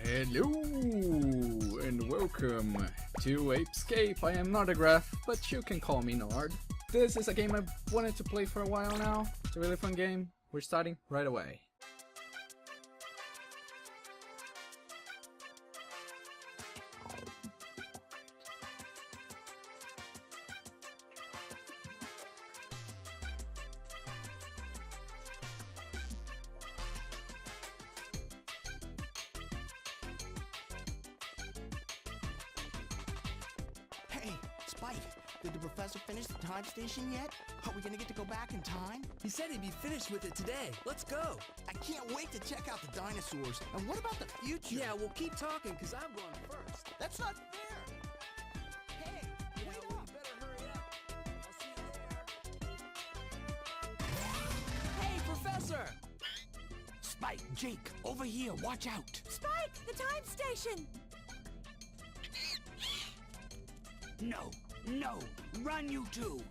Hello and welcome to Apescape. I am not a Graph, but you can call me Nord. This is a game I've wanted to play for a while now. It's a really fun game. We're starting right away. Hey, Spike, did the professor finish the time station yet? Are we gonna get to go back in time? He said he'd be finished with it today. Let's go. I can't wait to check out the dinosaurs. And what about the future? Yeah, we'll keep talking because I'm going first. That's not fair. Hey, wait well, up. you better hurry up. I'll see you there. Hey, Professor! Spike, Jake, over here, watch out. Spike, the time station! No, run you two.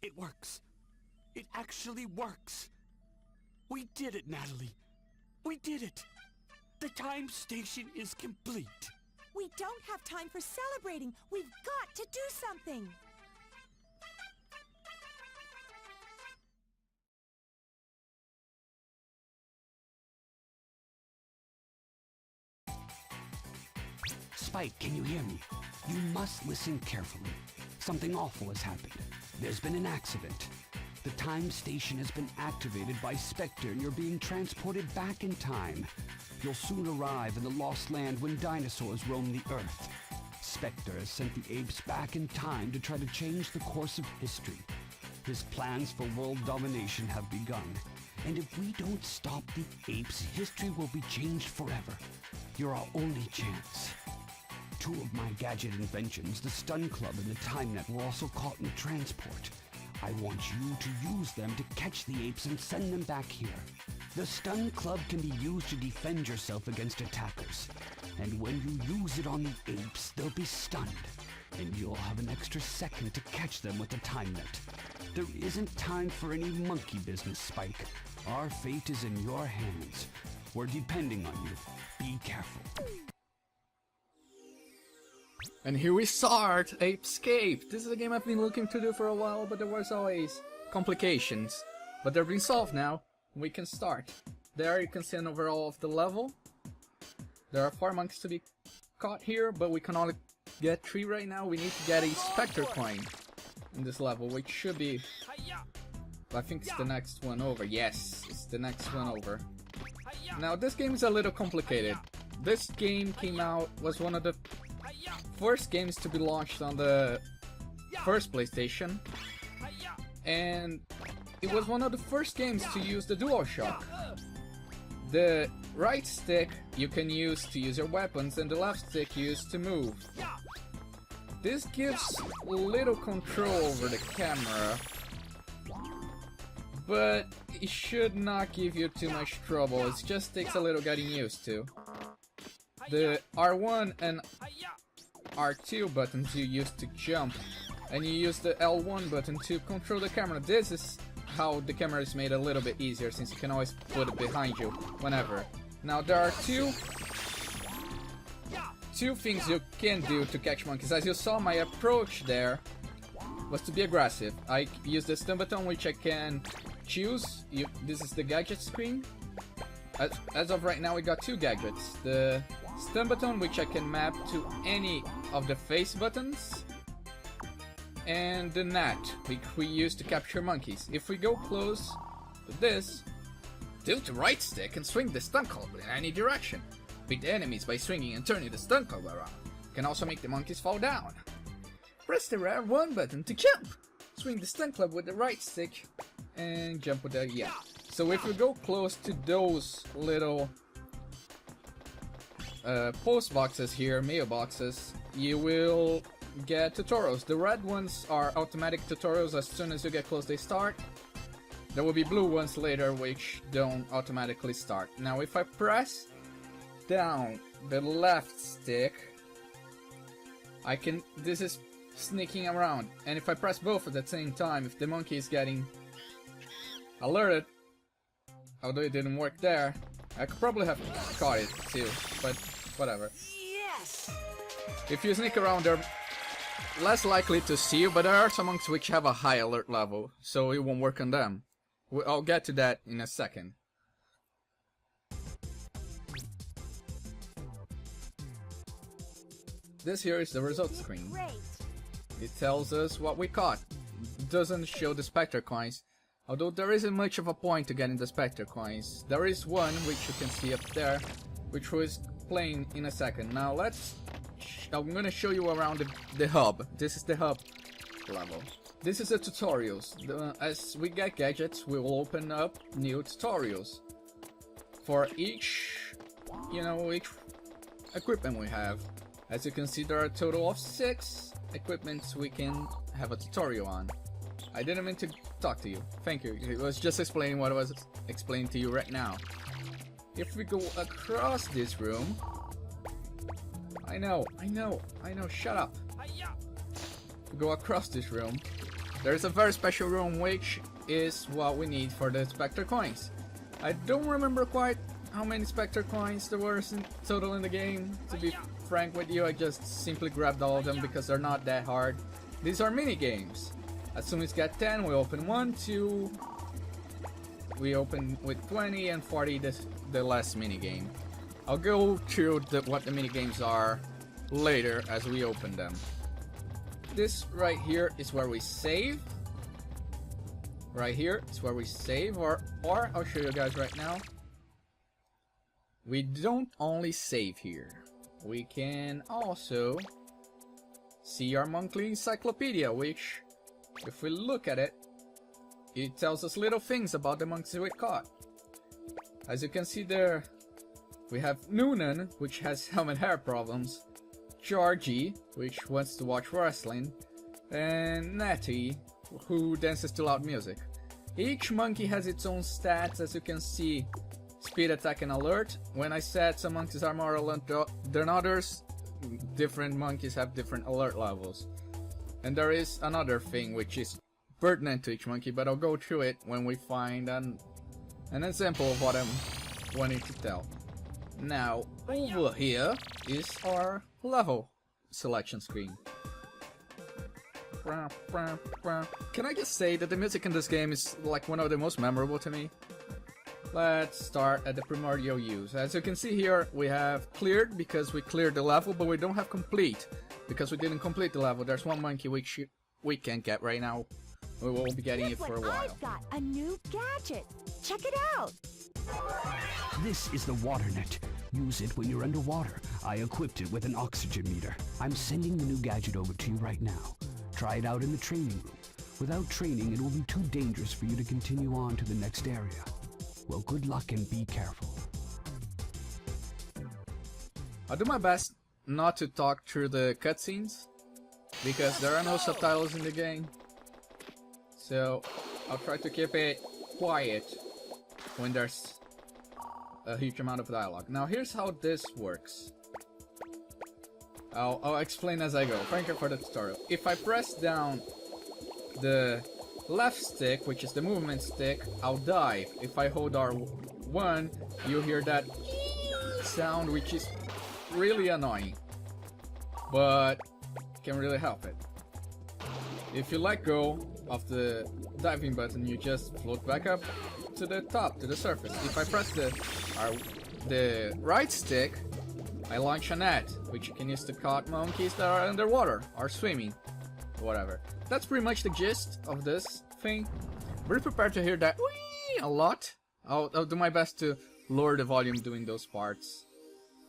It works. It actually works. We did it, Natalie. We did it. The time station is complete. We don't have time for celebrating. We've got to do something. Spike, can you hear me? You must listen carefully. Something awful has happened. There's been an accident. The time station has been activated by Spectre and you're being transported back in time. You'll soon arrive in the lost land when dinosaurs roam the Earth. Spectre has sent the apes back in time to try to change the course of history. His plans for world domination have begun. And if we don't stop the apes, history will be changed forever. You're our only chance. Two of my gadget inventions, the Stun Club and the Time Net, were also caught in transport. I want you to use them to catch the apes and send them back here. The Stun Club can be used to defend yourself against attackers. And when you use it on the apes, they'll be stunned. And you'll have an extra second to catch them with the Time Net. There isn't time for any monkey business, Spike. Our fate is in your hands. We're depending on you. Be careful. And here we start, Apescape. This is a game I've been looking to do for a while, but there was always complications. But they're being solved now. We can start. There you can see an overall of the level. There are 4 monkeys to be caught here, but we can only get 3 right now. We need to get a Spectre coin in this level, which should be... I think it's the next one over. Yes, it's the next one over. Now this game is a little complicated. This game came out, was one of the first games to be launched on the first PlayStation, and it was one of the first games to use the DualShock. The right stick you can use to use your weapons and the left stick you use to move. This gives little control over the camera, but it should not give you too much trouble. It just takes a little getting used to. The R1 and R2 buttons you use to jump, and you use the L1 button to control the camera. This is how the camera is made a little bit easier, since you can always put it behind you whenever. Now there are two things you can do to catch monkeys. As you saw, my approach there was to be aggressive. I use the stun button, which I can choose. This is the gadget screen. As of right now, we got 2 gadgets. The stun button, which I can map to any of the face buttons, and the net, which we use to capture monkeys. If we go close to this, tilt the right stick and swing the stun club in any direction. Beat the enemies by swinging and turning the stun club around. Can also make the monkeys fall down. Press the R1 button to jump. Swing the stun club with the right stick and jump with the yeah. So if you go close to those little post boxes here, mailboxes, you will get tutorials. The red ones are automatic tutorials. As soon as you get close they start. There will be blue ones later which don't automatically start. Now if I press down the left stick, I can, this is sneaking around, and if I press both at the same time, if the monkey is getting alerted, although it didn't work there, I could probably have caught it too, but whatever. Yes! If you sneak around, they're less likely to see you, but there are some monks which have a high alert level, so it won't work on them. I'll get to that in a second. This here is the result screen. Great. It tells us what we caught. It doesn't show the Spectre coins, although there isn't much of a point to getting the Spectre coins. There is one which you can see up there, which was playing in a second. Now I'm gonna show you around the hub. This is the hub level. This is the tutorials. As we get gadgets, we will open up new tutorials for each, each equipment we have. As you can see, there are a total of 6 equipments we can have a tutorial on. I didn't mean to talk to you. Thank you. It was just explaining what I was explaining to you right now. If we go across this room... I know, shut up. If we go across this room, there's a very special room which is what we need for the Spectre coins. I don't remember quite how many Spectre coins there were in total in the game, to be frank with you. I just simply grabbed all of them because they're not that hard. These are mini games. As soon as we get 10, we open 1, 2. We open with 20 and 40 the last mini game. I'll go through what the mini games are later as we open them. This right here is where we save. Right here is where we save, or I'll show you guys right now. We don't only save here. We can also see our monthly encyclopedia, which, if we look at it, it tells us little things about the monks we caught. As you can see there, we have Noonan, which has helmet hair problems, Georgie, which wants to watch wrestling, and Natty, who dances to loud music. Each monkey has its own stats, as you can see. Speed, attack, and alert. When I said some monkeys are more alert than others, different monkeys have different alert levels. And there is another thing which is pertinent to each monkey, but I'll go through it when we find an example of what I'm wanting to tell. Now, over here is our level selection screen. Can I just say that the music in this game is like one of the most memorable to me? Let's start at the primordial use. As you can see here, we have cleared because we cleared the level, but we don't have complete because we didn't complete the level. There's one monkey which we can't get right now. We won't be getting it for a while. I've got a new gadget. Check it out. This is the water net. Use it when you're underwater. I equipped it with an oxygen meter. I'm sending the new gadget over to you right now. Try it out in the training room. Without training, it will be too dangerous for you to continue on to the next area. Well, good luck and be careful. I'll do my best not to talk through the cutscenes because there are no subtitles in the game. So I'll try to keep it quiet when there's a huge amount of dialogue. Now here's how this works. I'll explain as I go. Thank you for the tutorial. If I press down the left stick, which is the movement stick, I'll dive. If I hold R1, you hear that sound, which is really annoying, but can really help it. If you let go of the diving button, you just float back up to the top, to the surface. If I press the right stick, I launch a net, which you can use to catch monkeys that are underwater or swimming, whatever. That's pretty much the gist of this thing. Be prepared to hear that whee a lot. I'll do my best to lower the volume doing those parts,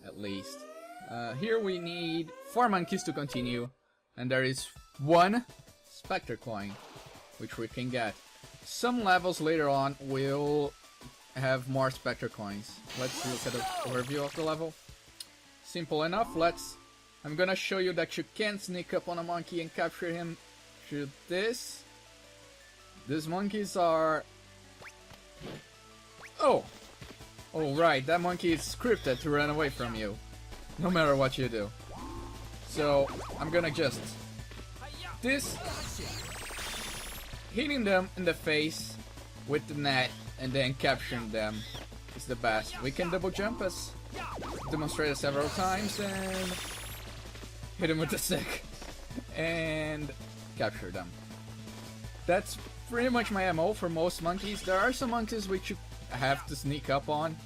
at least. Here we need 4 monkeys to continue. and there is 1 Spectre coin, which we can get. Some levels later on will have more Spectre coins. Let's look at the overview of the level. Simple enough. I'm gonna show you that you can sneak up on a monkey and capture him through this. These monkeys are... Oh! Oh right, that monkey is scripted to run away from you, no matter what you do. So, I'm gonna just... This... Hitting them in the face with the net and then capturing them is the best. We can double jump as demonstrated several times and hit him with the stick and capture them. That's pretty much my MO for most monkeys. There are some monkeys which you have to sneak up on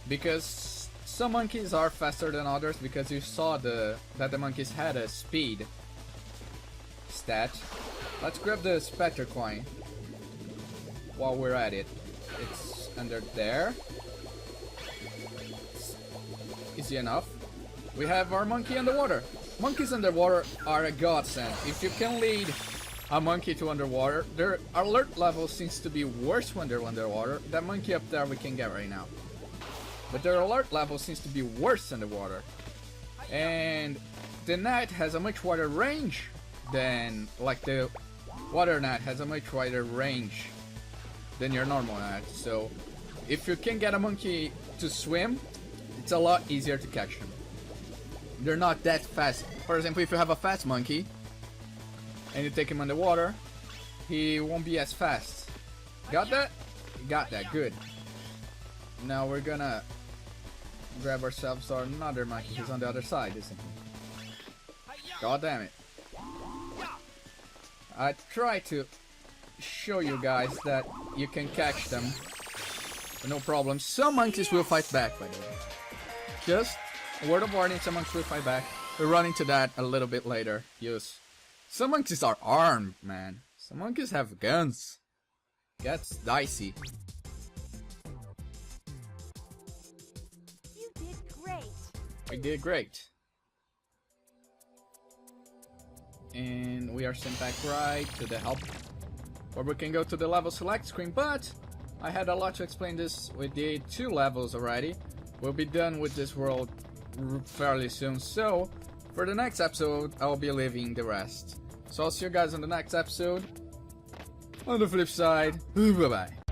because some monkeys are faster than others, because you saw that the monkeys had a speed stat. Let's grab the Spectre coin while we're at it. It's under there. Easy enough. We have our monkey underwater. Monkeys underwater are a godsend. If you can lead a monkey to underwater, their alert level seems to be worse when they're underwater. That monkey up there we can get right now. But their alert level seems to be worse underwater. And the net has a much wider range than, like the water net has a much wider range than your normal net. So if you can get a monkey to swim, it's a lot easier to catch them. They're not that fast. For example, if you have a fast monkey and you take him underwater, he won't be as fast. Got that? Got that, good. Now we're gonna grab ourselves another monkey. He's on the other side, isn't he? God damn it. I try to show you guys that you can catch them. No problem. Some monkeys will fight back, by the way. Just a word of warning, some monkeys will fight back. We'll run into that a little bit later. Yes. Some monkeys are armed, man. Some monkeys have guns. Gets dicey. You did great. We did great. And we are sent back right to the help, or we can go to the level select screen, but I had a lot to explain this. We did 2 levels already. We'll be done with this world fairly soon, so for the next episode I'll be leaving the rest. So I'll see you guys on the next episode. On the flip side, bye bye.